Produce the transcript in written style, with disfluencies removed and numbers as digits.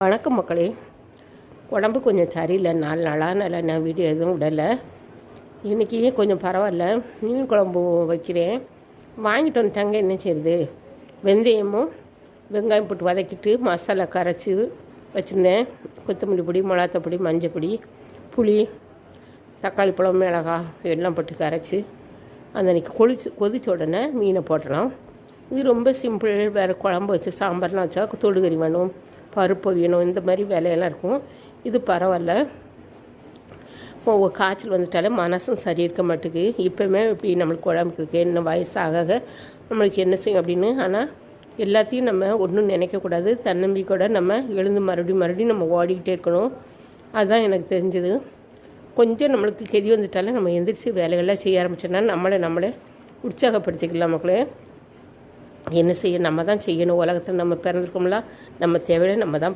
வணக்கம் மக்களே. உடம்பு கொஞ்சம் சரியில்லை, 4 நாளாக நான் வீடியோ எதுவும் விடலை. இன்றைக்கி கொஞ்சம் பரவாயில்ல. மீன் குழம்பு வைக்கிறேன். வாங்கிட்டு வந்துட்டாங்க. என்ன செய்யுது, வெந்தயமும் வெங்காயம் போட்டு வதக்கிட்டு மசாலா கரைச்சி வச்சுருந்தேன். கொத்தமல்லி பொடி, மிளகாத்தூள், மஞ்சள் பொடி, புளி, தக்காளி பழம், மிளகாய் எல்லாம் போட்டு கரைச்சி அந்த அன்றைக்கி கொதித்த உடனே மீனை போட்டலாம். இது ரொம்ப சிம்பிள். வேறு குழம்பு வச்சு சாம்பார்லாம் வச்சா தொடுகறி வேணும், பருப்பு வேணும், இந்த மாதிரி வேலையெல்லாம் இருக்கும். இது பரவாயில்ல. காய்ச்சல் வந்துட்டாலே மனசும் சரி இருக்க மாட்டேங்குது. இப்போவுமே இப்படி நம்மளுக்கு குழம்புக்கு இருக்குது, என்ன வயசாக நம்மளுக்கு என்ன செய்யும் அப்படின்னு. ஆனால் எல்லாத்தையும் நம்ம ஒன்றும் நினைக்கக்கூடாது. தன்னம்பிக்கையோட நம்ம எழுந்து மறுபடியும் நம்ம ஓடிக்கிட்டே இருக்கணும். அதுதான் எனக்கு தெரிஞ்சது. கொஞ்சம் நம்மளுக்கு கெதி வந்துட்டாலே நம்ம எந்திரிச்சு வேலைகள்லாம் செய்ய ஆரம்பிச்சோன்னா நம்மளே உற்சாகப்படுத்திக்கலாம். மக்களே, என்ன செய்ய நம்ம தான் செய்யணும். உலகத்தில் நம்ம பிறந்திருக்கோம்ல, நம்ம தேவையை நம்ம தான்